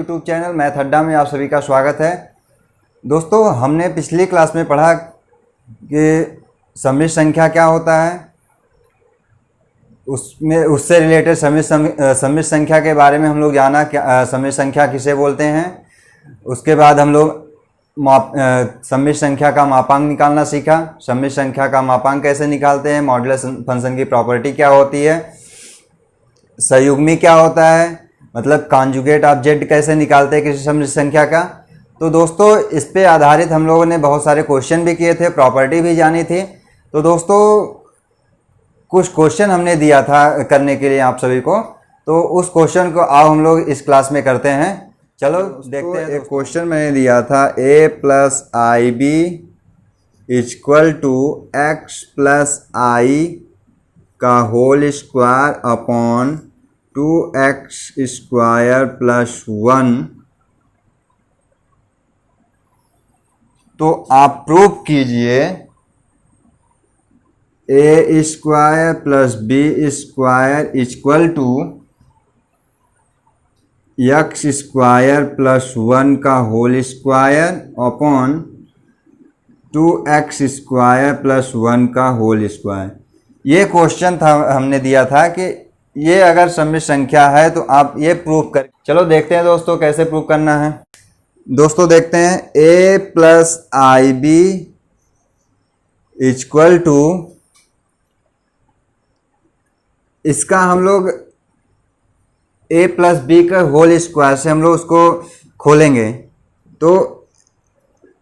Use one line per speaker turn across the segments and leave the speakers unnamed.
YouTube channel math अड्डा में आप सभी का स्वागत है। दोस्तों, हमने पिछली क्लास में पढ़ा कि सम्मिश्र संख्या क्या होता है, उससे रिलेटेड सम्मिश्र संख्या के बारे में हम लोग जाना, क्या सम्मिश्र संख्या किसे बोलते हैं। उसके बाद हम लोग सम्मिश्र संख्या का मापांक निकालना सीखा। सम्मिश्र संख्या का मापांक कैसे निकालते हैं, मॉडुलस फंक्शन की प्रॉपर्टी क्या होती है, संयुग्मी क्या होता है, मतलब कॉन्जुगेट ऑब्जेक्ट कैसे निकालते हैं किसी सम्मिश्र संख्या का। तो दोस्तों, इस पे आधारित हम लोगों ने बहुत सारे क्वेश्चन भी किए थे, प्रॉपर्टी भी जानी थी। तो दोस्तों, कुछ क्वेश्चन हमने दिया था करने के लिए आप सभी को, तो उस क्वेश्चन को आओ हम लोग इस क्लास में करते हैं। चलो देखते हैं। एक क्वेश्चन मैंने दिया था, a plus I B equal to x plus i का whole square upon 2x square plus 1। तो आप प्रूव कीजिए a square plus B square equal to x square plus 1 का whole square upon 2x square plus 1 का whole square. ये question था, हमने दिया था कि ये अगर सम्मिश्र संख्या है तो आप ये प्रूव कर। चलो देखते हैं दोस्तों कैसे प्रूव करना है। दोस्तों देखते हैं, a plus I B equal to, इसका हम लोग a प्लस बी का होल स्क्वायर से हम लोग उसको खोलेंगे। तो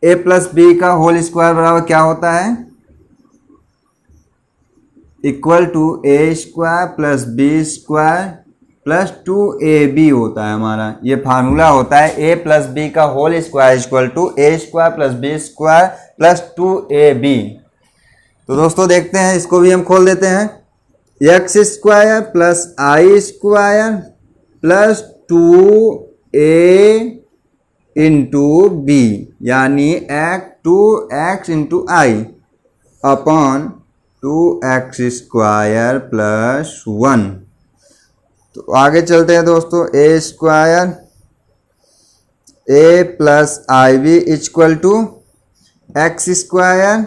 a प्लस बी का होल स्क्वायर बराबर क्या होता है, equal to a square plus B square plus 2ab होता है हमारा। ये फार्मूला होता है a प्लस बी का whole square equal to a square plus B square plus 2ab। तो दोस्तों देखते हैं, इसको भी हम खोल देते हैं। X square plus i square plus 2a into b, यानी 2x into i upon 2x square plus 1। तो आगे चलते हैं दोस्तों, a square a plus I B equal to x square,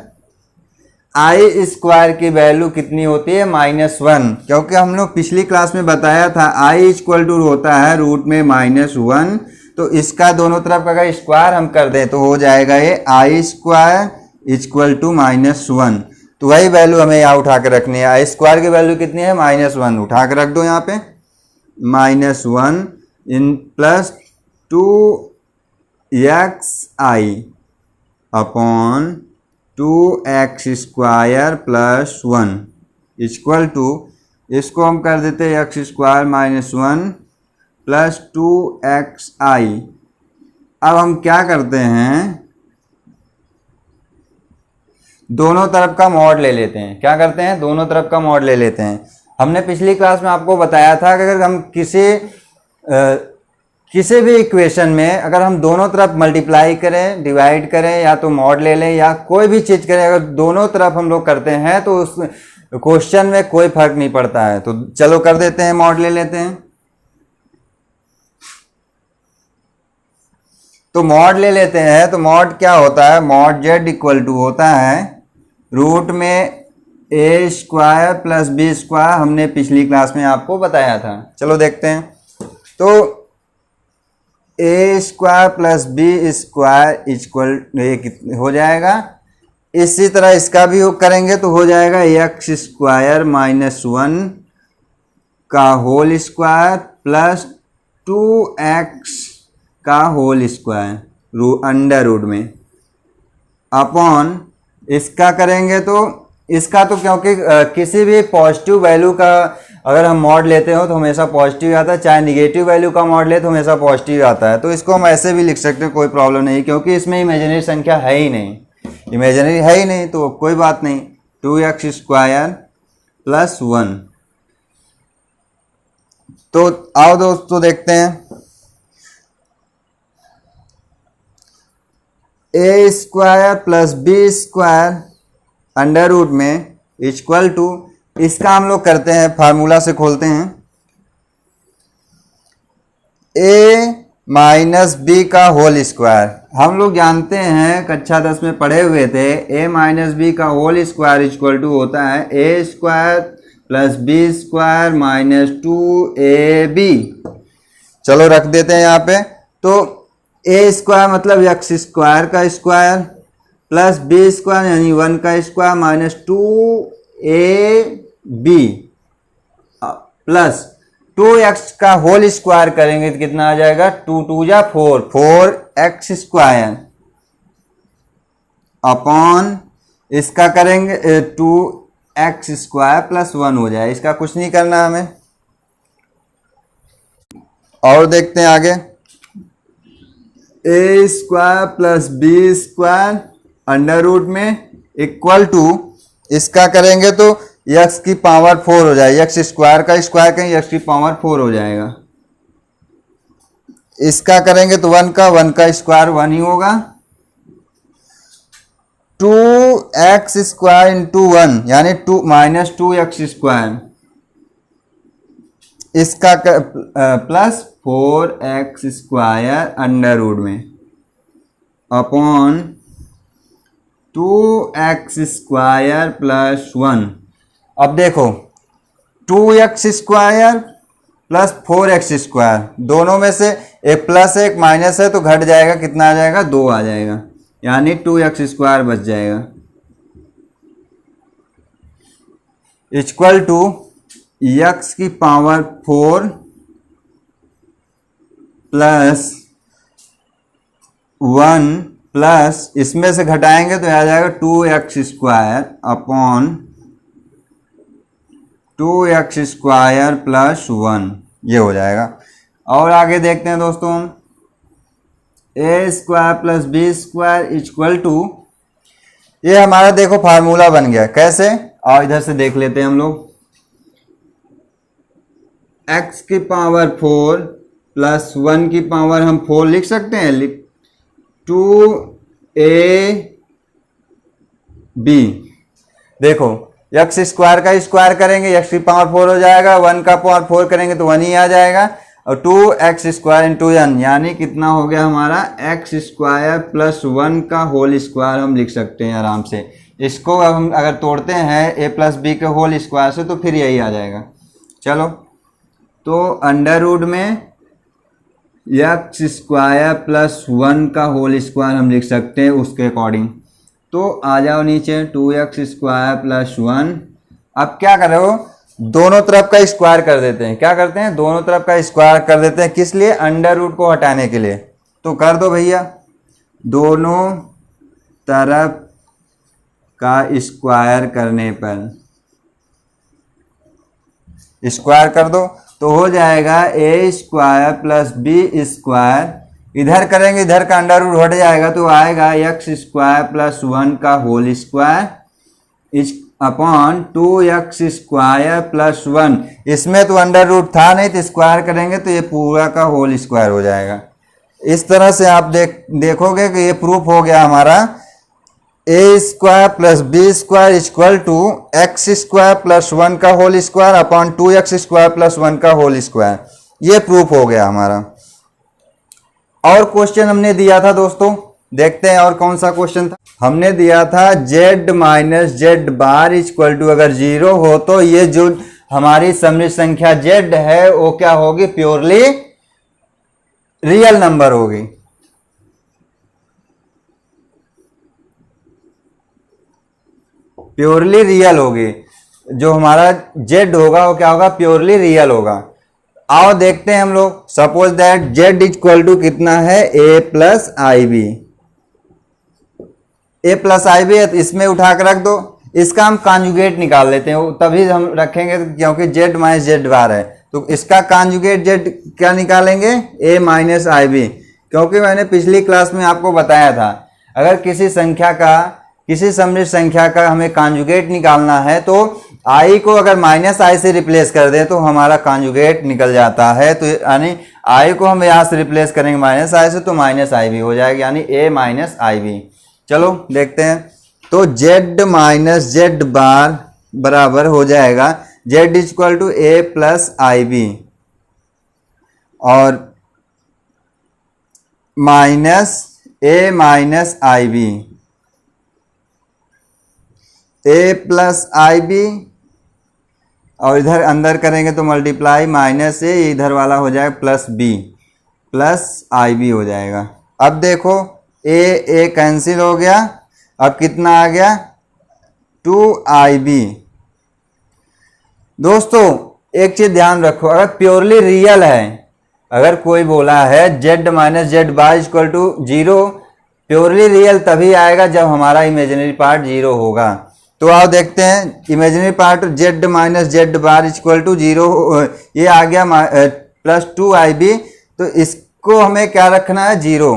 i square की वैल्यू कितनी होती है, -1, क्योंकि हम लोग पिछली क्लास में बताया था आई इक्वल टू होता है रूट में -1। तो इसका दोनों तरफ का अगर स्क्वायर हम कर दें तो हो जाएगा ये आई स्क्वायर इक्वल टू -1। तो वही वैल्यू हमें यहाँ उठा के रखनी है। आई स्क्वायर की वैल्यू कितनी है, -1, उठा के रख दो यहाँ पे। -1 इन plus 2x i upon 2x square plus 1 equal to, इसको हम कर देते हैं एक्स स्क्वायर -1 प्लस 2x आई। अब हम क्या करते हैं, दोनों तरफ का मॉड ले लेते हैं। क्या करते हैं, दोनों तरफ का मॉड ले लेते हैं। हमने पिछली क्लास में आपको बताया था कि अगर हम किसी भी इक्वेशन में अगर हम दोनों तरफ मल्टीप्लाई करें, डिवाइड करें, या तो मॉड ले लें या कोई भी चीज़ करें, अगर दोनों तरफ हम लोग करते हैं तो उस क्वेश्चन में कोई फर्क नहीं पड़ता है। तो चलो कर देते हैं, मॉड ले लेते हैं। तो मॉड ले लेते हैं। तो मॉड क्या होता है, मॉड जेड इक्वल टू होता है रूट में a square plus B square. हमने पिछली क्लास में आपको बताया था। चलो देखते हैं। तो a square plus B square equal हो जाएगा। इसी तरह इसका भी करेंगे तो हो जाएगा एक्स स्क्वायर -1 का होल स्क्वायर प्लस 2x का होल स्क्वायर अंडर रूट में अपॉन, इसका करेंगे तो इसका तो क्योंकि किसी भी पॉजिटिव वैल्यू का अगर हम मॉड लेते हो तो हमेशा पॉजिटिव आता है, चाहे निगेटिव वैल्यू का मॉड ले तो हमेशा पॉजिटिव आता है। तो इसको हम ऐसे भी लिख सकते हैं, कोई प्रॉब्लम नहीं, क्योंकि इसमें इमेजिनरी संख्या है ही नहीं, इमेजिनरी है ही नहीं, तो कोई बात नहीं। 2x square plus 1। तो आओ दोस्तों देखते हैं, a square plus B square under root में इक्वल टू, इसका हम लोग करते हैं फार्मूला से खोलते हैं। a माइनस बी का होल स्क्वायर। हम लोग जानते हैं, कक्षा 10 में पढ़े हुए थे, ए माइनस बी का होल स्क्वायर इक्वल टू होता है a square plus B square minus 2ab। चलो रख देते हैं यहाँ पे। तो ए स्क्वायर मतलब एक्स स्क्वायर का स्क्वायर प्लस बी स्क्वायर यानी 1 का square minus 2ab plus 2x का होल स्क्वायर करेंगे तो कितना आ जाएगा, 2 2 जा 4, 4x स्क्वायर अपॉन इसका करेंगे 2x स्क्वायर प्लस 1 हो जाए। इसका कुछ नहीं करना हमें। और देखते हैं आगे, a square plus B square under root में इक्वल टू, इसका करेंगे तो x की पावर 4 हो जाएगी। एक्स स्क्वायर का स्क्वायर करेंगे x की पावर 4 हो जाएगा। इसका करेंगे तो 1 का स्क्वायर 1 ही होगा। 2x स्क्वायर इंटू 1 यानी 2 माइनस 2x स्क्वायर, इसका plus 4x square under root में अपॉन 2x स्क्वायर प्लस 1। अब देखो 2x square plus 4x square, दोनों में से एक प्लस एक माइनस है तो घट जाएगा, कितना आ जाएगा, 2 आ जाएगा, यानी 2x स्क्वायर बच जाएगा इक्वल टू x की पावर 4 प्लस 1 प्लस इसमें से घटाएंगे तो आ जाएगा 2x square upon 2x square plus 1, ये हो जाएगा। और आगे देखते हैं दोस्तों, a square plus B square equal to, ये हमारा देखो फार्मूला बन गया। कैसे, और इधर से देख लेते हैं हम लोग। x की पावर 4 प्लस 1 की पावर हम 4 लिख सकते हैं, 2ab। देखो x स्क्वायर का स्क्वायर करेंगे x की पावर 4 हो जाएगा, 1 का पावर 4 करेंगे तो 1 ही आ जाएगा, और 2x स्क्वायर इंटू n यानी कितना हो गया हमारा, x स्क्वायर प्लस 1 का होल स्क्वायर हम लिख सकते हैं आराम से। इसको हम अगर तोड़ते हैं a प्लस बी के होल स्क्वायर से तो फिर यही आ जाएगा। चलो तो अंडर रूट में x स्क्वायर प्लस 1 का होल स्क्वायर हम लिख सकते हैं उसके अकॉर्डिंग। तो आ जाओ नीचे, 2x स्क्वायर प्लस 1। अब क्या कर रहे हो, दोनों तरफ का स्क्वायर कर देते हैं। क्या करते हैं, दोनों तरफ का स्क्वायर कर देते हैं, किस लिए, अंडर रूट को हटाने के लिए। तो कर दो भैया, दोनों तरफ का स्क्वायर करने पर स्क्वायर कर दो तो हो जाएगा ए स्क्वायर प्लस बी स्क्वायर, इधर करेंगे इधर का अंडर रूट हट जाएगा तो आएगा x स्क्वायर प्लस 1 का whole square upon 2x square plus 1। इसमें तो अंडर रूट था नहीं तो स्क्वायर करेंगे तो ये पूरा का होल स्क्वायर हो जाएगा। इस तरह से आप देखोगे कि ये प्रूफ हो गया हमारा, a square plus B square equal to x square plus 1 का whole square upon 2x square plus 1 का होल स्क्वायर। ये प्रूफ हो गया हमारा। और क्वेश्चन हमने दिया था दोस्तों, देखते हैं और कौन सा क्वेश्चन था। हमने दिया था z minus Z bar equal to, अगर 0 हो तो ये जो हमारी सममित संख्या z है वो क्या होगी, प्योरली रियल नंबर होगी। प्योरली रियल होगी, जो हमारा z होगा वो क्या होगा, प्योरली रियल होगा। आओ देखते हैं हम लोग। Suppose that z equal to कितना है, a plus I B. a plus I B है तो इसमें उठा कर रख दो, इसका हम कॉन्जुगेट निकाल लेते हैं, तभी हम रखेंगे क्योंकि z माइनस जेड बार है तो इसका कॉन्जुगेट z क्या निकालेंगे, a माइनस आई बी। क्योंकि मैंने पिछली क्लास में आपको बताया था, अगर किसी संख्या का, किसी सममित संख्या का हमें कॉन्जुगेट निकालना है तो i को अगर माइनस आई से रिप्लेस कर दें तो हमारा कॉन्जुगेट निकल जाता है। तो यानी i को हम यहाँ से रिप्लेस करेंगे माइनस आई से तो माइनस आई भी हो जाएगा, यानी a माइनस आई बी। चलो देखते हैं। तो z माइनस जेड बार बराबर हो जाएगा z equal to a plus I B, और minus A minus I B, A plus I B, और इधर अंदर करेंगे तो मल्टीप्लाई माइनस ए, इधर वाला हो जाएगा प्लस बी, प्लस आई बी हो जाएगा। अब देखो ए कैंसिल हो गया, अब कितना आ गया 2IB। दोस्तों एक चीज ध्यान रखो, अगर प्योरली रियल है, अगर कोई बोला है z minus Z bar equal to 0, purely real तभी आएगा जब हमारा इमेजिनरी पार्ट 0 होगा। तो आओ देखते हैं, imaginary part z minus Z bar equal to 0, ये आ गया प्लस 2IB, तो इसको हमें क्या रखना है 0,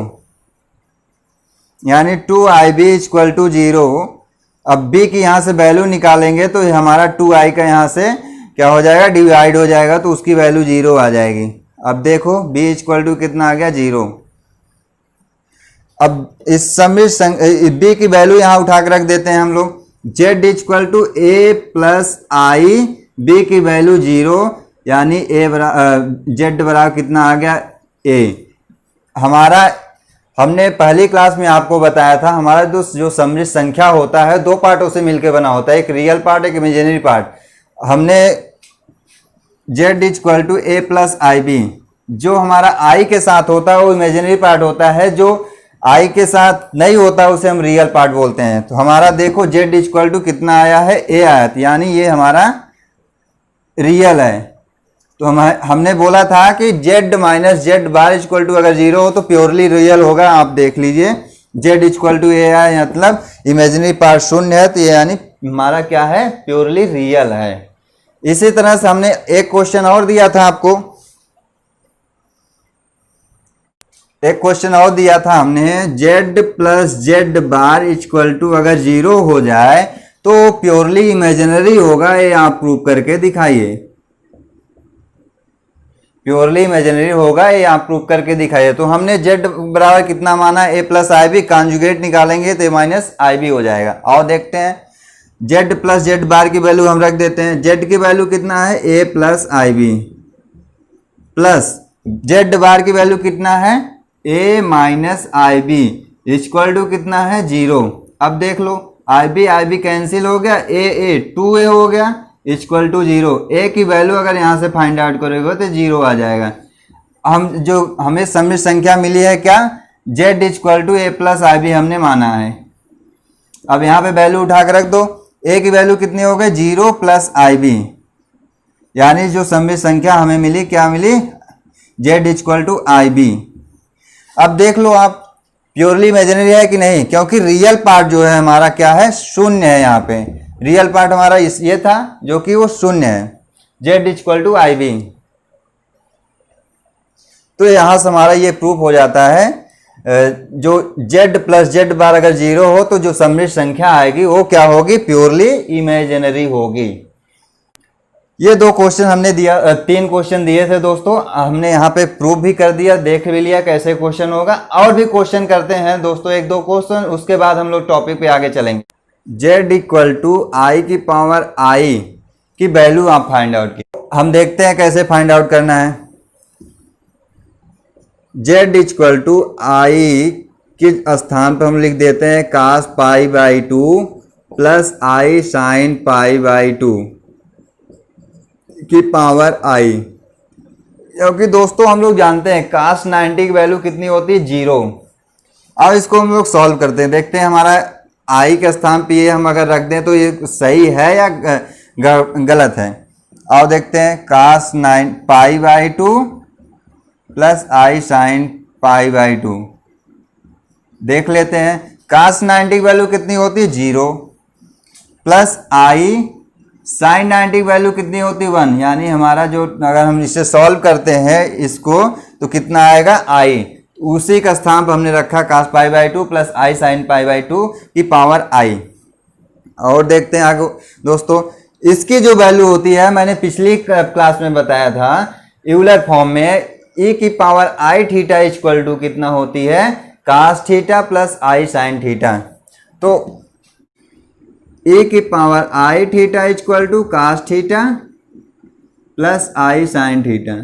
यानी 2IB इक्वल टू 0। अब b की यहाँ से वैल्यू निकालेंगे तो हमारा 2i का यहाँ से क्या हो जाएगा, डिवाइड हो जाएगा, तो उसकी वैल्यू 0 आ जाएगी। अब देखो b इक्वल टू कितना आ गया 0। अब इस समिश्र b की वैल्यू यहाँ उठा के रख देते हैं हम लोग, z equal to a plus I, b की वैल्यू 0, यानी z बराबर कितना आ गया a। हमारा हमने पहली क्लास में आपको बताया था, हमारा जो समिश्र संख्या होता है दो पार्टों से मिलकर बना होता है, एक रियल पार्ट एक इमेजिनरी पार्ट। हमने z equal to a plus I B, जो हमारा i के साथ होता है वो इमेजिनरी पार्ट होता है, जो i के साथ नहीं होता उसे हम रियल पार्ट बोलते हैं। तो हमारा देखो z इक्वल टू कितना आया है a आया, यानी ये हमारा रियल है। तो हमने बोला था कि z minus Z bar equal to अगर 0 हो तो प्योरली रियल होगा। आप देख लीजिए z इक्वल टू a है, मतलब इमेजिनरी पार्ट 0 है, तो ये यानी हमारा क्या है प्योरली रियल है। इसी तरह से हमने एक क्वेश्चन और दिया था आपको, एक क्वेश्चन और दिया था हमने, z plus Z bar equal to अगर 0 हो जाए तो प्योरली इमेजिनरी होगा, ये आप प्रूव करके दिखाइए। प्योरली इमेजिनरी होगा, ये आप प्रूव करके दिखाइए। तो हमने z बराबर कितना माना, a plus I B, conjugate निकालेंगे तो माइनस आई बी हो जाएगा। और देखते हैं z प्लस जेड बार की वैल्यू हम रख देते हैं, z की वैल्यू कितना है a plus I b, plus z bar की वैल्यू कितना है a minus I B, equal to कितना है 0। अब देख लो आई बी कैंसिल हो गया, a 2a हो गया, इक्वल टू 0। a की वैल्यू अगर यहाँ से फाइंड आउट करोगे तो 0 आ जाएगा। हमें समिश्र संख्या मिली है क्या, z equal to a plus I B हमने माना है। अब यहाँ पे वैल्यू उठा कर रख दो, a की वैल्यू कितनी हो गई 0 प्लस आई बी, यानी जो समिश्र संख्या हमें मिली क्या मिली, z equal to I B. अब देख लो आप प्योरली इमेजिनरी है कि नहीं, क्योंकि रियल पार्ट जो है हमारा क्या है 0 है। यहाँ पे रियल पार्ट हमारा ये था जो कि वो 0 है, z equal to I B. तो यहां से हमारा ये प्रूफ हो जाता है, जो z प्लस जेड बार अगर 0 हो तो जो समिश्र संख्या आएगी वो क्या होगी, प्योरली इमेजिनरी होगी। ये दो क्वेश्चन हमने दिया, 3 क्वेश्चन दिए थे दोस्तों, हमने यहाँ पे प्रूफ भी कर दिया, देख भी लिया कैसे क्वेश्चन होगा। और भी क्वेश्चन करते हैं दोस्तों, 1-2 क्वेश्चन, उसके बाद हम लोग टॉपिक पे आगे चलेंगे। z इक्वल टू आई की पावर i की वैल्यू आप फाइंड आउट की, हम देखते हैं कैसे फाइंड आउट करना है। z इक्वल टू आई के स्थान पर हम लिख देते हैं cos pi by 2 plus I sine pi by 2 की पावर i, क्योंकि दोस्तों हम लोग जानते हैं cos 90 की वैल्यू कितनी होती है 0। अब इसको हम लोग सॉल्व करते हैं, देखते हैं हमारा i के स्थान पे ये हम अगर रख दें तो ये सही है या गलत है। और देखते हैं cos 9 pi by 2 plus I sine pi by 2, देख लेते हैं cos 90 की वैल्यू कितनी होती है 0, प्लस आई साइन 90 की वैल्यू कितनी होती है 1, यानी हमारा जो अगर हम इसे सॉल्व करते हैं इसको तो कितना आएगा i, उसी का स्थान पर हमने रखा cos pi by 2 plus I sine pi by 2 की पावर i। और देखते हैं आगे दोस्तों, इसकी जो वैल्यू होती है मैंने पिछली क्लास में बताया था यूलर फॉर्म में, e की power i theta equal to कितना होती है cos थीटा प्लस आई साइन थीटा। तो e की power i theta equal to cos theta plus I sine theta,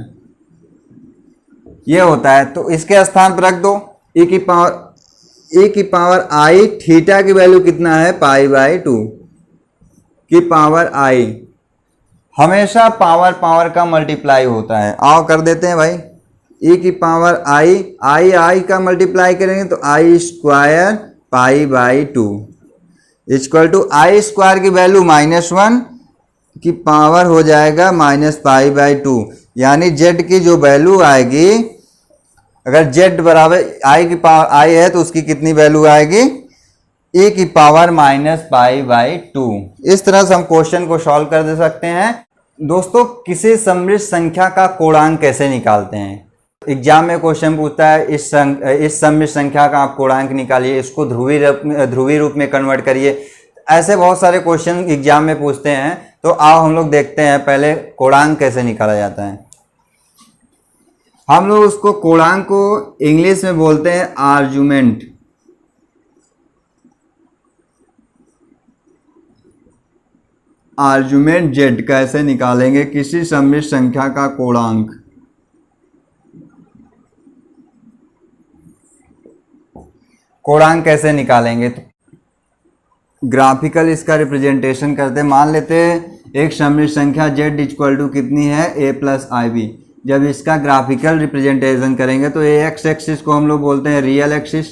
ये होता है। तो इसके स्थान पर रख दो, e की पावर आई, थीटा की वैल्यू कितना है π/2 की पावर आई। हमेशा पावर का मल्टीप्लाई होता है। आओ कर देते हैं भाई, e की पावर आई का मल्टीप्लाई करेंगे तो i square π/2 equal to i square की वैल्यू -1 की पावर हो जाएगा -π/2, यानी z की जो वैल्यू आएगी, अगर z बराबर आई की पावर आई है तो उसकी कितनी वैल्यू आएगी e की पावर -π/2। इस तरह से हम क्वेश्चन को सॉल्व कर दे सकते हैं। दोस्तों, किसी सम्मिश्र संख्या का कोणांक कैसे निकालते हैं? एग्जाम में क्वेश्चन पूछता है इस सम्मिश्र संख्या का आप कोणांक निकालिए, इसको ध्रुवीय रूप में कन्वर्ट करिए। ऐसे बहुत सारे क्वेश्चन एग्जाम में पूछते हैं। तो आओ हम लोग देखते हैं पहले कोणांक कैसे निकाला जाता है। हम लोग उसको कोणांक को इंग्लिश में बोलते हैं आर्गुमेंट। आर्गुमेंट z कैसे निकालेंगे किसी सम्मिश्र संख्या का कोणांक? कोणांक कैसे निकालेंगे? तो ग्राफिकल इसका रिप्रेजेंटेशन करते, मान लेते एक सम्मिश्र संख्या z इक्वल टू कितनी है a प्लस IB। जब इसका ग्राफिकल रिप्रेजेंटेशन करेंगे तो ये एक्स एक्सिस को हम लोग बोलते हैं रियल एक्सिस,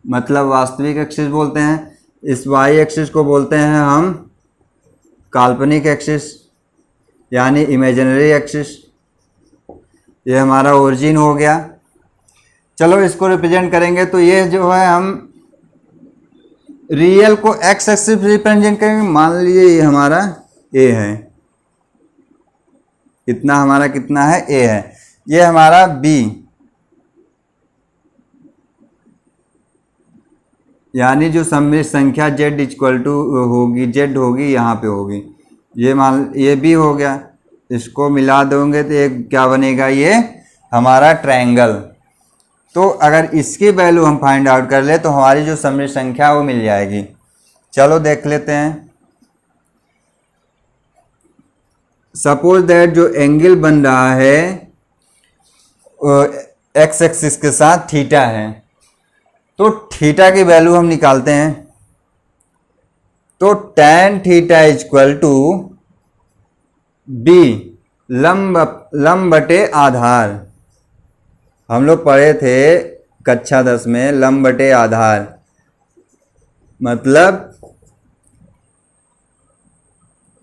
मतलब वास्तविक एक्सिस बोलते हैं। इस y एक्सिस को बोलते हैं हम काल्पनिक एक्सिस, यानी इमेजिनरी एक्सिस। ये हमारा ओरिजिन हो गया। चलो इसको रिप्रेजेंट करेंगे तो ये जो है हम रियल को एक्स एक्सिस रिप्रेजेंट करेंगे। मान लीजिए ये हमारा a है, इतना हमारा कितना है a है, ये हमारा b, यानी जो सम्मिश्र संख्या z इक्वल टू होगी, z होगी यहाँ पे होगी, ये b हो गया। इसको मिला दोगे तो एक क्या बनेगा, ये हमारा ट्रायंगल। तो अगर इसकी वैल्यू हम फाइंड आउट कर ले तो हमारी जो सम्मिश्र संख्या वो मिल जाएगी। चलो देख लेते हैं। सपोज दैट जो एंगल बन रहा है एक्स एक्सिस के साथ थीटा है, तो थीटा की वैल्यू हम निकालते हैं। तो tan theta equal to B, लंब बटे आधार। हम लोग पढ़े थे कक्षा 10 में लंब बटे आधार, मतलब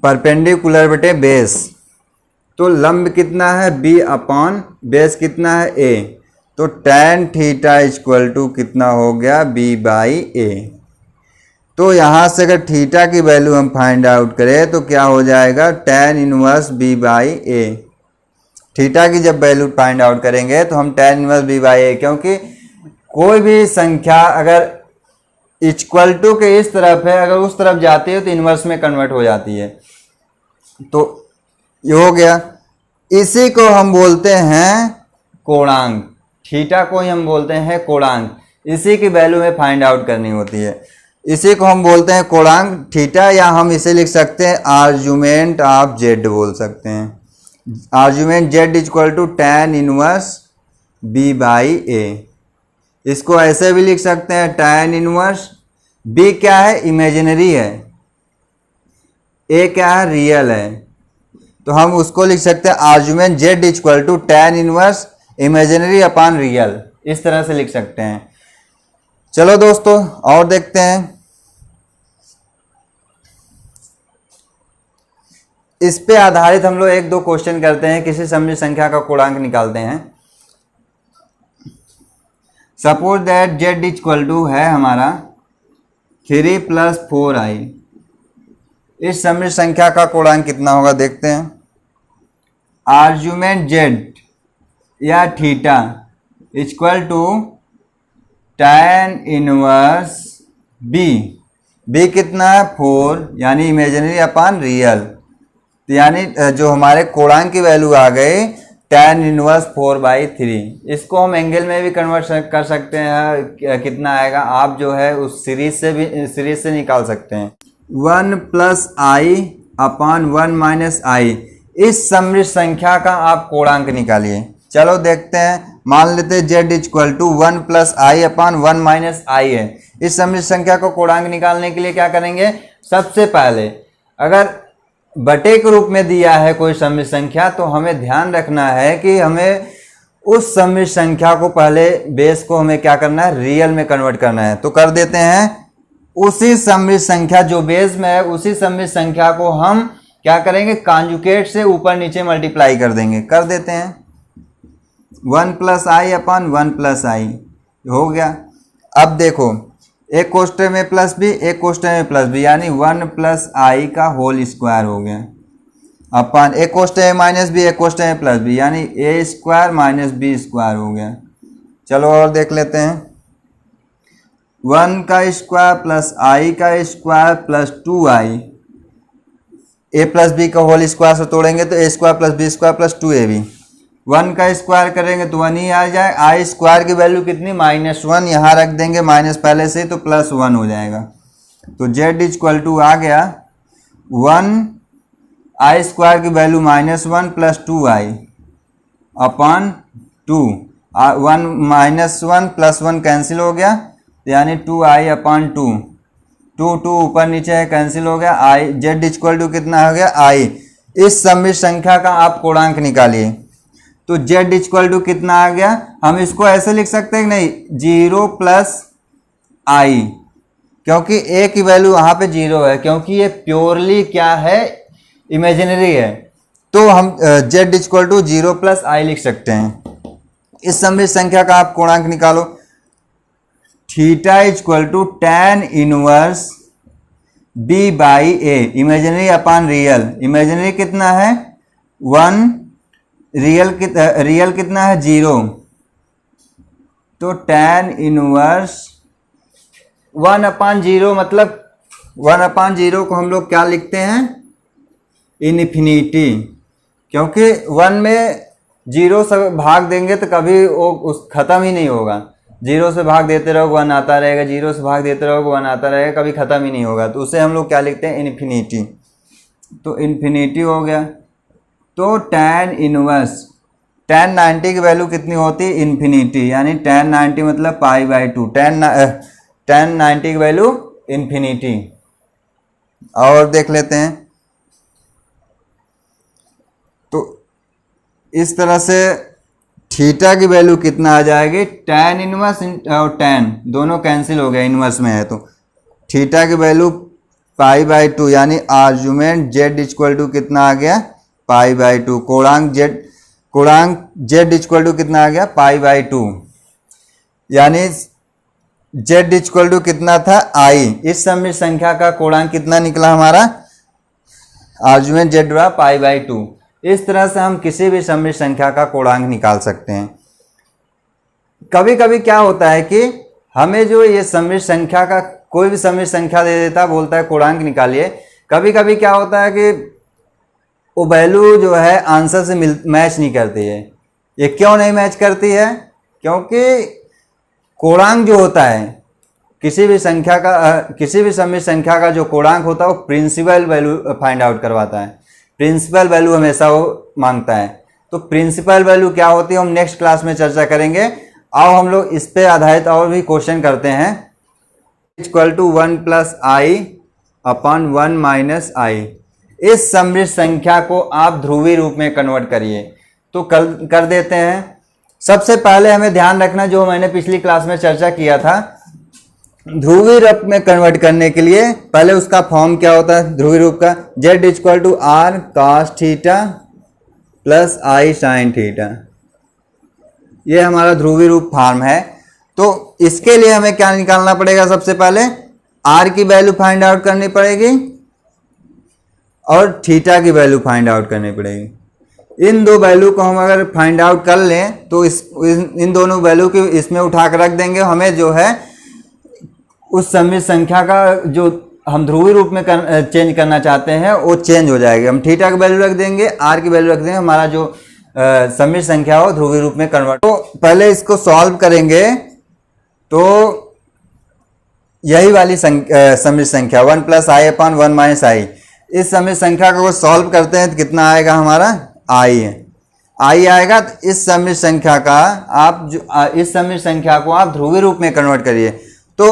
परपेंडिकुलर बटे बेस। तो लंब कितना है b अपॉन बेस कितना है a, तो tan थीटा इक्वल टू कितना हो गया b/a। तो यहाँ से अगर थीटा की वैल्यू हम फाइंड आउट करें तो क्या हो जाएगा tan इनवर्स b/a। थीटा की जब वैल्यू फाइंड आउट करेंगे तो हम tan इनवर्स b/a, क्योंकि कोई भी संख्या अगर इक्वल टू के इस तरफ है, अगर उस तरफ जाती है तो इनवर्स में कन्वर्ट हो जाती है। तो ये हो गया। इसी को हम बोलते हैं कोणांक, थीटा को ही हम बोलते हैं कोणांक। इसी की वैल्यू हमें फाइंड आउट करनी होती है, इसी को हम बोलते हैं कोणांक थीटा, या हम इसे लिख सकते हैं आर्गुमेंट ऑफ z बोल सकते हैं। Argument z equal to tan inverse b/a। इसको ऐसे भी लिख सकते हैं tan इनवर्स, b क्या है इमेजिनरी है, a क्या है रियल है, तो हम उसको लिख सकते हैं argument z equal to tan inverse imaginary upon real. इस तरह से लिख सकते हैं। चलो दोस्तों और देखते हैं। इस पे आधारित हम लोग एक दो क्वेश्चन करते हैं, किसी सम्मिश्र संख्या का कोणांक निकालते हैं। Suppose that z equal to है हमारा 3 + 4i। इस सम्मिश्र संख्या का कोणांक कितना होगा देखते हैं। आर्गुमेंट z या theta equal to tan inverse b कितना है 4, यानी इमेजिनरी अपॉन रियल। यानी जो हमारे कोणांक की वैल्यू आ गई tan इनवर्स 4/3। इसको हम एंगल में भी कन्वर्ट कर सकते हैं, कितना आएगा आप जो है उस सीरीज से निकाल सकते हैं। 1 + i अपॉन 1 - i। इस सम्मिश्र संख्या का आप कोणांक निकालिए। चलो देखते हैं। मान लेते हैं z equal to 1 plus i upon 1 minus i है। इस सम्मिश्र संख्या को कोणांक निकालने के लिए क्या करेंगे, सबसे पहले अगर बटे के रूप में दिया है कोई सम्मिश्र संख्या तो हमें ध्यान रखना है कि हमें उस सम्मिश्र संख्या को पहले बेस को हमें क्या करना है, रियल में कन्वर्ट करना है। तो कर देते हैं, उसी सम्मिश्र संख्या जो बेस में है उसी सम्मिश्र संख्या को हम क्या करेंगे, कांजुगेट से ऊपर नीचे मल्टीप्लाई कर देंगे। कर देते हैं 1 प्लस आई अपान 1 प्लस आई हो गया। अब देखो एक कोष्ठक में प्लस बी एक कोष्ठक में प्लस बी यानी 1 प्लस आई का होल स्क्वायर हो गया अपान एक कोष्ठक में माइनस बी एक कोष्ठक में प्लस बी यानी ए स्क्वायर माइनस बी स्क्वायर हो गया। चलो और देख लेते हैं, 1 का स्क्वायर प्लस आई का square plus 2i, a plus B का होल स्क्वायर से तोड़ेंगे तो a square plus B square plus 2ab। 1 का स्क्वायर करेंगे तो 1 ही आ जाए। आई स्क्वायर की वैल्यू कितनी, -1, यहाँ रख देंगे माइनस पहले से तो +1 हो जाएगा। तो z इक्वल टू आ गया 1 आई स्क्वायर की वैल्यू -1 प्लस 2i अपान 2, 1 -1 प्लस 1 कैंसिल हो गया यानी 2i अपान 2, 2 ऊपर नीचे है कैंसिल हो गया। आई z इक्वल टू कितना हो गया i। इस सम्मिश्र संख्या का आप कोणांक निकालिए तो z इक्वल टू कितना आ गया, हम इसको ऐसे लिख सकते हैं कि नहीं 0 प्लस आई, क्योंकि a की वैल्यू वहां पे 0 है क्योंकि ये प्योरली क्या है, इमेजिनरी है। तो हम z इक्वल टू 0 प्लस आई लिख सकते हैं। इस सम्मिश्र संख्या का आप कोणांक निकालो, theta equal to tan inverse b by a, imaginary upon real. Imaginary कितना है 1, रियल कितना है 0, तो tan इनवर्स 1 अपान 0 मतलब 1 अपान 0 को हम लोग क्या लिखते हैं, इन्फिनिटी, क्योंकि 1 में 0 से भाग देंगे तो कभी वो उस खत्म ही नहीं होगा। 0 से भाग देते रहोगे 1 आता रहेगा, 0 से भाग देते रहोगे 1 आता रहेगा, कभी खत्म ही नहीं होगा। तो उसे हम लोग क्या लिखते हैं, इन्फिनिटी। तो इन्फिनिटी हो गया। तो tan इनवर्स tan 90 की वैल्यू कितनी होती है, इन्फिनिटी, यानी tan 90 मतलब π/2, tan 90 की वैल्यू इन्फिनिटी। और देख लेते हैं, तो इस तरह से थीटा की वैल्यू कितना आ जाएगी, tan इनवर्स और tan दोनों कैंसिल हो गया, इनवर्स में है तो थीटा की वैल्यू π/2 यानी आर्गुमेंट z इक्वल टू कितना आ गया, π/2। कोणांक z इक्वल टू कितना आ गया, π/2, यानी z इक्वल टू कितना था i। इस सम्मिश्र संख्या का कोणांक कितना निकला हमारा, आर्गुमेंट z रहा π/2। इस तरह से हम किसी भी सम्मिश्र संख्या का कोणांक निकाल सकते हैं। कभी कभी क्या होता है कि हमें जो ये सम्मिश्र संख्या का कोई भी सम्मिश्र संख्या दे देता है, बोलता है कोणांक निकालिए। कभी कभी क्या होता है कि वो वैल्यू जो है आंसर से मैच नहीं करती है। ये क्यों नहीं मैच करती है, क्योंकि कोणांक जो होता है किसी भी संख्या का, किसी भी सम्मिश्र संख्या का जो कोणांक होता है वो प्रिंसिपल वैल्यू फाइंड आउट करवाता है। प्रिंसिपल वैल्यू हमेशा वो मांगता है। तो प्रिंसिपल वैल्यू क्या होती है हम नेक्स्ट क्लास में चर्चा करेंगे। आओ हम लोग इस पे आधारित और भी क्वेश्चन करते हैं। Equal to 1 plus i upon 1 minus i. इस सम्मिश्र संख्या को आप ध्रुवीय रूप में कन्वर्ट करिए। तो कर देते हैं। सबसे पहले हमें ध्यान रखना, जो मैंने पिछली क्लास में चर्चा किया था, ध्रुवीय रूप में कन्वर्ट करने के लिए पहले उसका फॉर्म क्या होता है ध्रुवीय रूप का, z equal to R cos theta plus I sine theta. ये हमारा ध्रुवीय रूप फॉर्म है। तो इसके लिए हमें क्या निकालना पड़ेगा, सबसे पहले r की वैल्यू फाइंड आउट करनी पड़ेगी और थीटा की वैल्यू फाइंड आउट करनी पड़ेगी। इन दो वैल्यू को हम अगर फाइंड आउट कर लें तो इन दोनों वैल्यू को इसमें उठा कर रख देंगे। हमें जो है उस सम्मिश्र संख्या का जो हम ध्रुवीय रूप में चेंज करना चाहते हैं वो चेंज हो जाएगा। हम थीटा की वैल्यू रख देंगे, आर की वैल्यू रख देंगे, हमारा जो सम्मिश्र संख्या हो ध्रुवीय रूप में कन्वर्ट। तो पहले इसको सॉल्व करेंगे तो यही वाली सम्मिश्र संख्या 1 plus i upon 1 minus i, इस सम्मिश्र संख्या को सॉल्व करते हैं तो कितना आएगा हमारा, आई है। आई आएगा। तो इस सम्मिश्र संख्या का आप जो इस सम्मिश्र संख्या को आप ध्रुवीय रूप में कन्वर्ट करिए। तो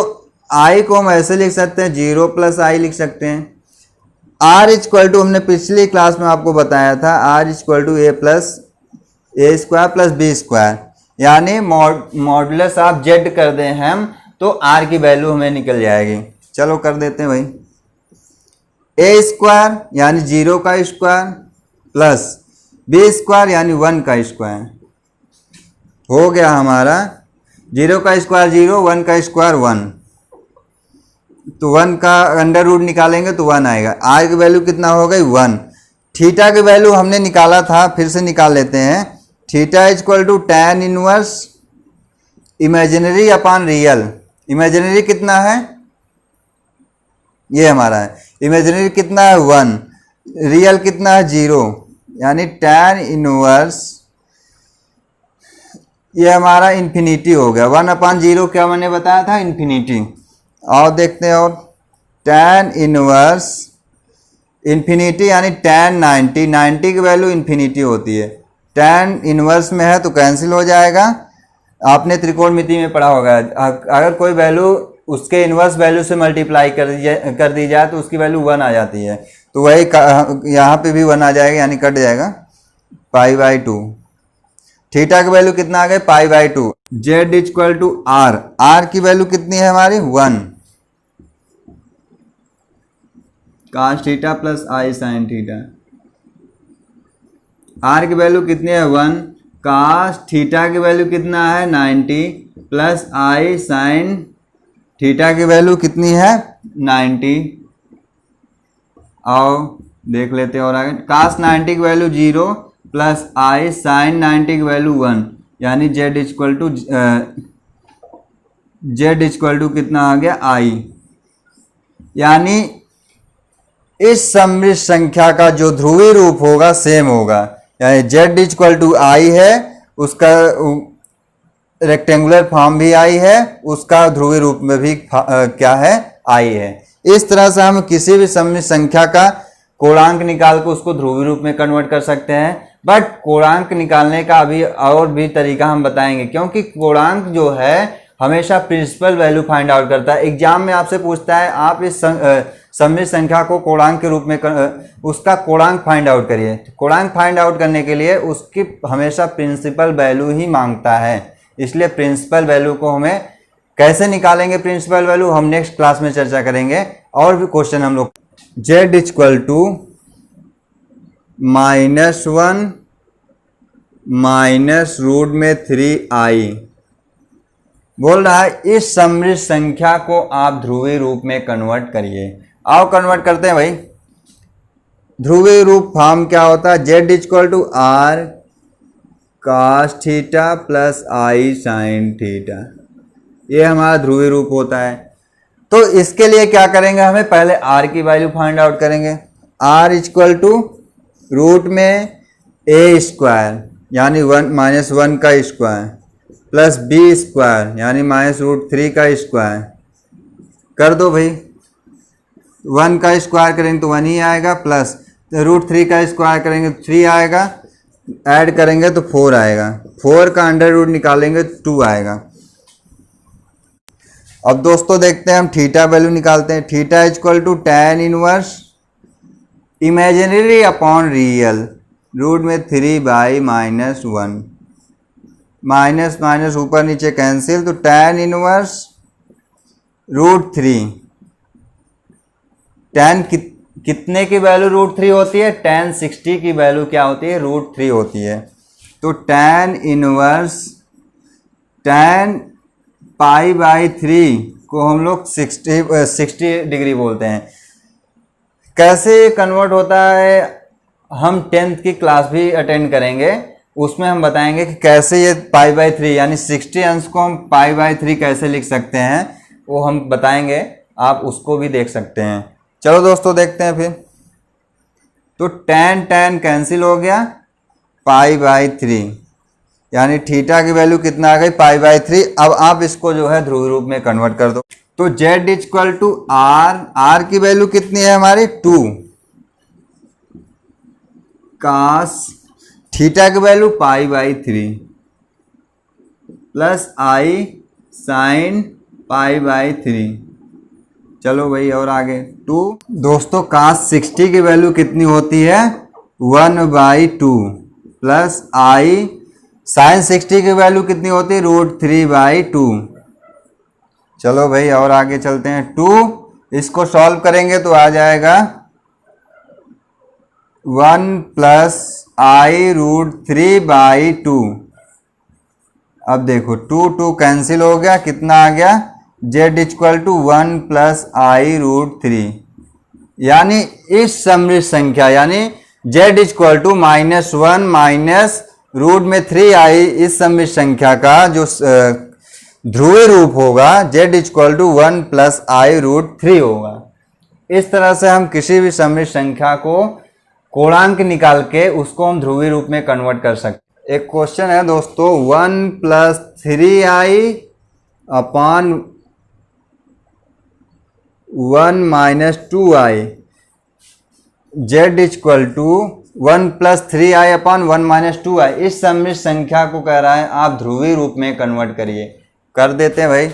आई को हम ऐसे लिख सकते हैं, 0 प्लस आई लिख सकते हैं। आर इक्वल टू, हमने पिछली क्लास में आपको बताया था, R equal to A plus A square plus B square, यानी मॉडुलस आप जेड कर दें हम तो आर की वैल्यू हमें निकल जाएगी। चलो कर देते हैं भाई। ए स्क्वायर यानी 0 का स्क्वायर प्लस बी स्क्वायर यानी 1 का स्क्वायर हो गया हमारा। 0 का स्क्वायर 0, 1 का स्क्वायर 1, तो 1 का अंडर रूट निकालेंगे तो 1 आएगा। आर की वैल्यू कितना हो गई 1। थीटा की वैल्यू हमने निकाला था, फिर से निकाल लेते हैं। Theta equal to tan inverse imaginary upon real. Imaginary कितना है, ये हमारा है। इमेजिनरी कितना है 1, रियल कितना है 0, यानी tan इनवर्स, ये हमारा इन्फिनिटी हो गया। 1/0 क्या मैंने बताया था, इन्फिनिटी। और देखते हैं, और tan इनवर्स इन्फिनिटी यानी tan 90, 90 की वैल्यू इन्फिनिटी होती है। tan इनवर्स में है तो कैंसिल हो जाएगा। आपने त्रिकोणमिति में पढ़ा होगा, अगर कोई वैल्यू उसके इनवर्स वैल्यू से मल्टीप्लाई कर दी जाए तो उसकी वैल्यू 1 आ जाती है। तो वही यहाँ पे भी 1 आ जाएगा, यानी कट जाएगा π/2। थीटा की वैल्यू कितना आ गया π/2। Z equal to r, r की वैल्यू कितनी है हमारी 1 cos थीटा प्लस आई साइन थीटा। आर की वैल्यू कितनी है 1, cos थीटा की वैल्यू कितना है 90 प्लस आई साइन थीटा की वैल्यू कितनी है 90। आओ देख लेते हैं और आगे। cos 90 की वैल्यू 0 प्लस आई साइन 90 की वैल्यू 1, यानी जेड इक्वल टू कितना आ गया आई। यानी इस सम्मिश्र संख्या का जो ध्रुवीय रूप होगा सेम होगा, यानी जेड इक्वल टू आई है, उसका रेक्टेंगुलर फॉर्म भी आई है, उसका ध्रुवीय रूप में भी क्या है आई है। इस तरह से हम किसी भी सम्मिश्र संख्या का कोणांक निकाल कर उसको ध्रुवीय रूप में कन्वर्ट कर सकते हैं। बट कोणांक निकालने का अभी और भी तरीका हम बताएंगे, क्योंकि कोणांक जो है हमेशा प्रिंसिपल वैल्यू फाइंड आउट करता है। एग्जाम में आपसे पूछता है आप इस सम्मिश्र संख्या को कोणांक के रूप में उसका कोणांक फाइंड आउट करिए। कोणांक फाइंड आउट करने के लिए उसकी हमेशा प्रिंसिपल वैल्यू ही मांगता है, इसलिए प्रिंसिपल वैल्यू को हमें कैसे निकालेंगे, प्रिंसिपल वैल्यू हम नेक्स्ट क्लास में चर्चा करेंगे। और भी क्वेश्चन हम लोग, Z equal to -1 minus root में 3i बोल रहा है इस सम्मिश्र संख्या को आप ध्रुवीय रूप में कन्वर्ट करिए। आओ कन्वर्ट करते हैं भाई। ध्रुवीय रूप फॉर्म क्या होता है, Z equal to R cos theta plus I sine theta, ये हमारा ध्रुवीय रूप होता है। तो इसके लिए क्या करेंगे, हमें पहले r की वैल्यू फाइंड आउट करेंगे। r इक्वल टू रूट में a स्क्वायर यानी 1 का स्क्वायर प्लस बी स्क्वायर यानी -√3 का स्क्वायर कर दो भाई। 1 का स्क्वायर करेंगे तो 1 ही आएगा, प्लस √3 का स्क्वायर करेंगे तो 3 आएगा, ऐड करेंगे तो 4 आएगा, 4 का अंडर रूट निकालेंगे तो 2 आएगा। अब दोस्तों देखते हैं हम थीटा वैल्यू निकालते हैं। Theta equal to tan inverse imaginary upon real root में 3/-1, माइनस माइनस ऊपर नीचे कैंसिल, तो tan इनवर्स √3। tan कितने की वैल्यू √3 होती है, tan 60 की वैल्यू क्या होती है √3 होती है। तो tan इनवर्स tan π/3 को हम लोग 60 डिग्री बोलते हैं। कैसे कन्वर्ट होता है हम 10th की क्लास भी अटेंड करेंगे, उसमें हम बताएंगे कि कैसे ये π/3 यानी 60 अंश को हम π/3 कैसे लिख सकते हैं, वो हम बताएंगे, आप उसको भी देख सकते हैं। चलो दोस्तों देखते हैं फिर। तो tan कैंसिल हो गया, π/3 यानी थीटा की वैल्यू कितना आ गई π/3। अब आप इसको जो है ध्रुवीय रूप में कन्वर्ट कर दो। तो z इक्वल टू आर की वैल्यू कितनी है हमारी 2 cos थीटा की वैल्यू π/3 प्लस I साइन π/3। चलो भाई और आगे 2। दोस्तों cos 60 की वैल्यू कितनी होती है 1/2 प्लस I साइन 60 की वैल्यू कितनी होती है √3/2। चलो भाई और आगे चलते हैं 2। इसको सॉल्व करेंगे तो आ जाएगा 1 प्लस I √3/2। अब देखो 2 कैंसिल हो गया, कितना आ गया z = 1 प्लस I √3। यानी इस सममित संख्या यानी z = -1 माइनस रूट में 3i इस सममित संख्या का जो ध्रुवीय रूप होगा z = 1 प्लस I √3 होगा। इस तरह से हम किसी भी सममित संख्या को कोणांक निकाल के उसको हम ध्रुवीय रूप में कन्वर्ट कर सकते हैं। एक क्वेश्चन है दोस्तों 1 plus 3i upon 1 minus 2i z = 1 plus 3i upon 1 minus 2i। इस सममित संख्या को कह रहा है आप ध्रुवीय रूप में कन्वर्ट करिए। कर देते हैं भाई।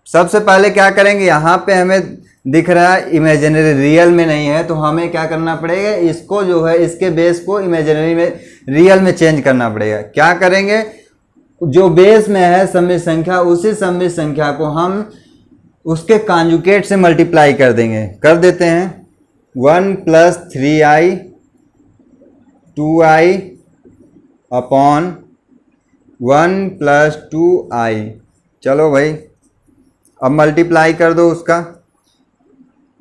सबसे पहले क्या करेंगे, यहाँ पे हमें दिख रहा है इमेजिनरी, रियल में नहीं है, तो हमें क्या करना पड़ेगा, इसको जो है इसके बेस को इमेजिनरी में रियल में चेंज करना पड़ेगा। क्या करेंगे, जो बेस में है सममित संख्या उसी सममित संख्या को हम उसके कॉन्जुगेट से मल्टीप्लाई कर देंगे। कर देते हैं 1 plus 3i 2i upon 1 plus 2i। चलो भाई अब मल्टीप्लाई कर दो उसका।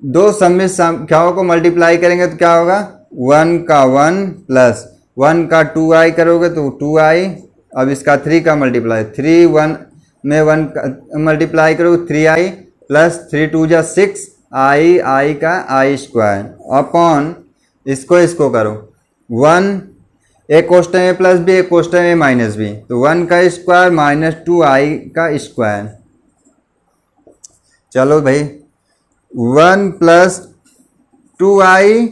दो सममित संख्याओं को मल्टीप्लाई करेंगे तो क्या होगा 1 का 1 प्लस 1 का 2i करोगे तो 2i। अब इसका 3 का मल्टीप्लाई 3 1 में 1 का मल्टीप्लाई करोगे 3i प्लस 3 2 जा 6 i का i² अपॉन इसको करो 1 एक कोष्टक में प्लस बी एक कोष्टक में माइनस बी, तो 1 का स्क्वायर माइनस 2i का स्क्वायर। चलो भाई 1 प्लस 2i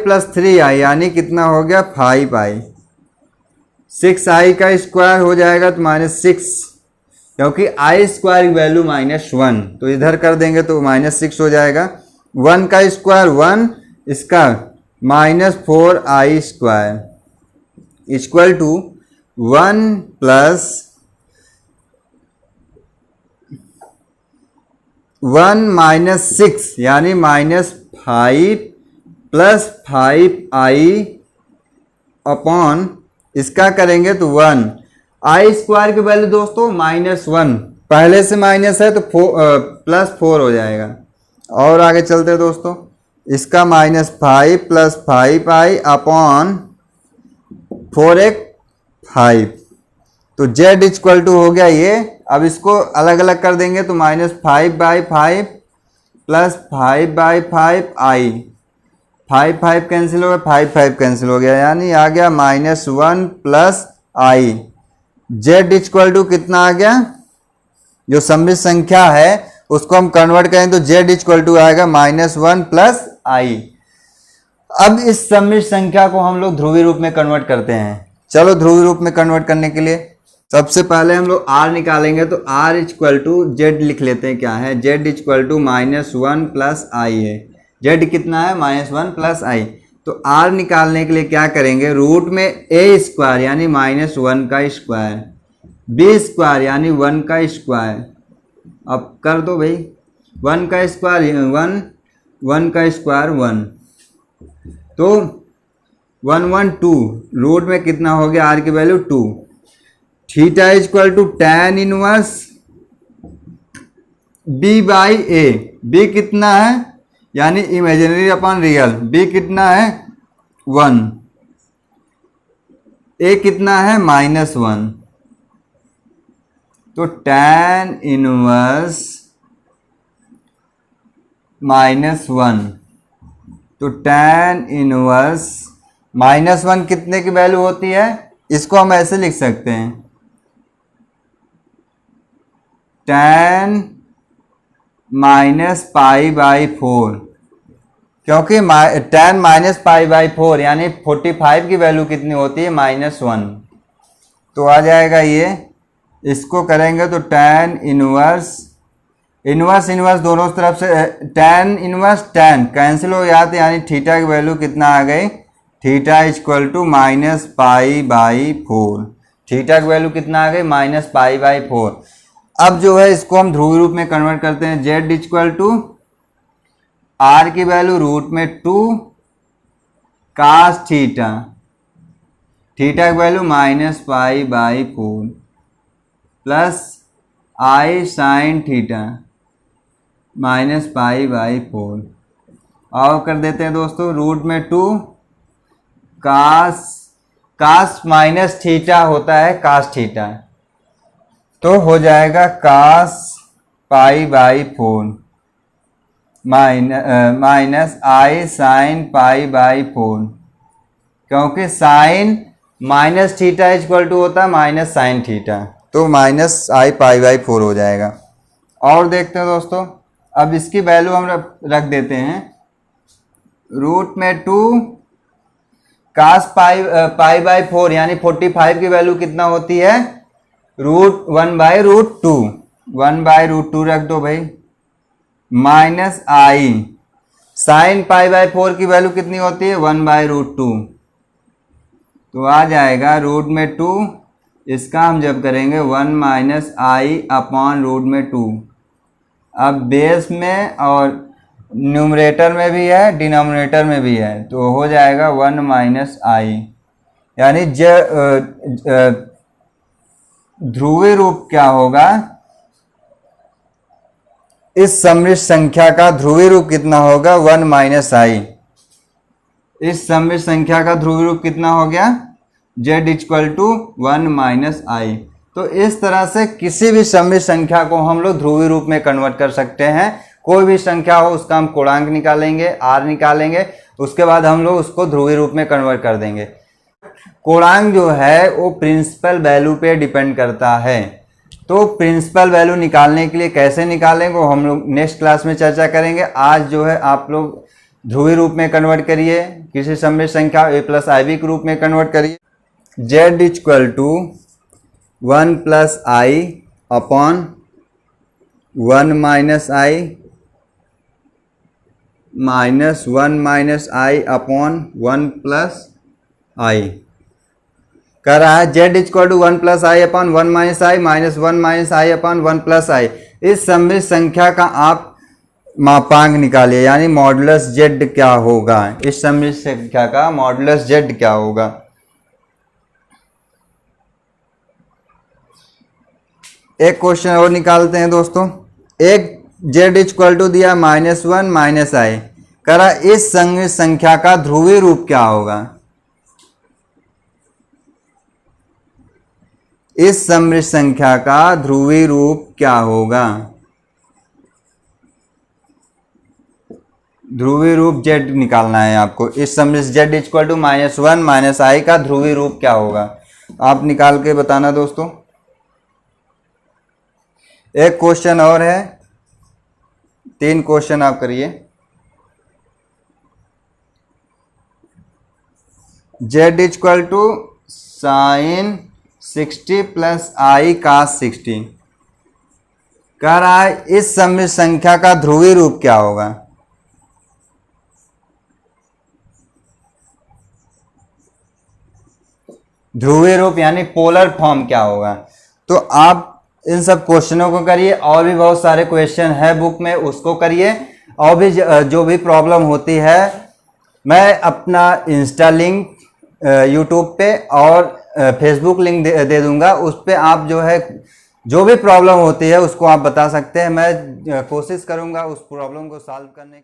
प्लस 3i यानी कितना हो गया 5i। 6i का स्क्वायर हो जाएगा तो -6, क्योंकि i² की वैल्यू -1, तो इधर कर देंगे तो -6 हो जाएगा। 1 का स्क्वायर 1, इसका -4i² equal to 1 plus 1 minus 6 यानी -5 प्लस 5i अपॉन इसका करेंगे तो 1। i² की वैल्यू दोस्तों -1, पहले से माइनस है तो +4 हो जाएगा। और आगे चलते हैं दोस्तों, इसका -5 प्लस 5i अपॉन 4 एक 5, तो z = हो गया ये। अब इसको अलग अलग कर देंगे तो -5/5 प्लस 5/5i, 5 कैंसिल हो गया 5 कैंसिल हो गया, यानी आ गया -1 प्लस i। z = कितना आ गया, जो सममित संख्या है उसको हम कन्वर्ट करें तो z = आएगा -1 प्लस i। अब इस सममित संख्या को हम लोग ध्रुवीय रूप में कन्वर्ट करते हैं। चलो ध्रुवीय रूप में कन्वर्ट करने के लिए सबसे पहले हम लोग r निकालेंगे, तो r = z लिख लेते हैं। क्या है, z = -1 प्लस i है। z कितना है -1 प्लस i। तो r निकालने के लिए क्या करेंगे, रूट में a² यानी -1 का स्क्वायर, b² यानी 1 का स्क्वायर। अब कर दो भाई, 1 का स्क्वायर 1, 1 का स्क्वायर 1, तो 1 1 2, रूट में कितना हो गया r की value 2। Theta = tan inverse b/a। b कितना है, यानी इमेजिनरी अपॉन रियल, b कितना है 1, a कितना है -1, तो tan इनवर्स -1, तो tan इनवर्स -1 कितने की वैल्यू होती है, इसको हम ऐसे लिख सकते हैं tan -π/4 क्योंकि tan माइनस पाई बाई 4 यानी 45 की वैल्यू कितनी होती है -1। तो आ जाएगा ये, इसको करेंगे तो tan इनवर्स इनवर्स दोनों तरफ से tan इनवर्स tan कैंसिल हो जाते, यानी थीटा की वैल्यू कितना आ गई, थीटा इक्वल टू -π/4। थीटा की वैल्यू कितना आ गई, -π/4। अब जो है इसको हम ध्रुवीय रूप में कन्वर्ट करते हैं। z इक्वल टू r की वैल्यू √2 cos थीटा, थीटा की value -π/4 plus i sin theta -π/4 और कर देते हैं दोस्तों √2 cos माइनस थीटा होता है cos थीटा, तो हो जाएगा cos π/4 माइनस i sin π/4, क्योंकि sine minus theta equal to होता है माइनस साइन थीटा, तो -i π/4 हो जाएगा। और देखते हैं दोस्तों, अब इसकी वैल्यू हम रख देते हैं √2 cos π/4 यानी 45 की वैल्यू कितना होती है, √1/√2, 1/√2 रख दो भाई, माइनस i साइन π/4 की वैल्यू कितनी होती है, 1/√2, तो आ जाएगा √2, इसका हम जब करेंगे 1 - i/√2। अब बेस में और न्यूमरेटर में भी है, डिनोमिनेटर में भी है, तो हो जाएगा 1 - i, यानी ध्रुवीय रूप क्या होगा, इस सम्मिश्र संख्या का ध्रुवीय रूप कितना होगा, 1 - i। इस सम्मिश्र संख्या का ध्रुवीय रूप कितना हो गया, z इक्वल टू 1 - i। तो इस तरह से किसी भी सम्मिश्र संख्या को हम लोग ध्रुवीय रूप में कन्वर्ट कर सकते हैं। कोई भी संख्या हो उसका हम कोणांक निकालेंगे, r निकालेंगे, उसके बाद हम लोग उसको ध्रुवीय रूप में कन्वर्ट कर देंगे। कोणांक जो है वो प्रिंसिपल वैल्यू पे डिपेंड करता है, तो प्रिंसिपल वैल्यू निकालने के लिए कैसे निकालेंगे वो हम लोग नेक्स्ट क्लास में चर्चा करेंगे। आज जो है आप लोग ध्रुवीय रूप में कन्वर्ट करिए, किसी सम्मिश्र संख्या a + ib के रूप में कन्वर्ट करिए। z equal to 1 + i upon 1 - i minus 1 - i upon 1 + i कर रहा है। z equal to 1 + i upon 1 - i minus 1 - i upon 1 + i। इस सम्मिश्र संख्या का आप मापांक निकालिए, यानी मॉडुलस z क्या होगा, इस सम्मिश्र संख्या का मॉडुलस z क्या होगा। एक क्वेश्चन और निकालते हैं दोस्तों। एक z इक्वल टू दिया -1 - i, करा इस सम्मिश्र संख्या का ध्रुवीय रूप क्या होगा, इस सम्मिश्र संख्या का ध्रुवीय रूप क्या होगा। ध्रुवीय रूप z निकालना है आपको। इस सम्मिश्र z इक्वल टू -1 - i का ध्रुवीय रूप क्या होगा, आप निकाल के बताना दोस्तों। एक क्वेश्चन और है, 3 क्वेश्चन आप करिए। z equal to sin 60 + i cos 60 कह रहा है इस सम्मिश्र संख्या का ध्रुवीय रूप क्या होगा। ध्रुवीय रूप यानी पोलर फॉर्म क्या होगा। तो आप इन सब क्वेश्चनों को करिए, और भी बहुत सारे क्वेश्चन है बुक में, उसको करिए। और भी जो भी प्रॉब्लम होती है, मैं अपना इंस्टा लिंक यूट्यूब पे और फेसबुक लिंक दे दूंगा, उस पे आप जो है जो भी प्रॉब्लम होती है उसको आप बता सकते हैं। मैं कोशिश करूंगा उस प्रॉब्लम को सॉल्व करने की।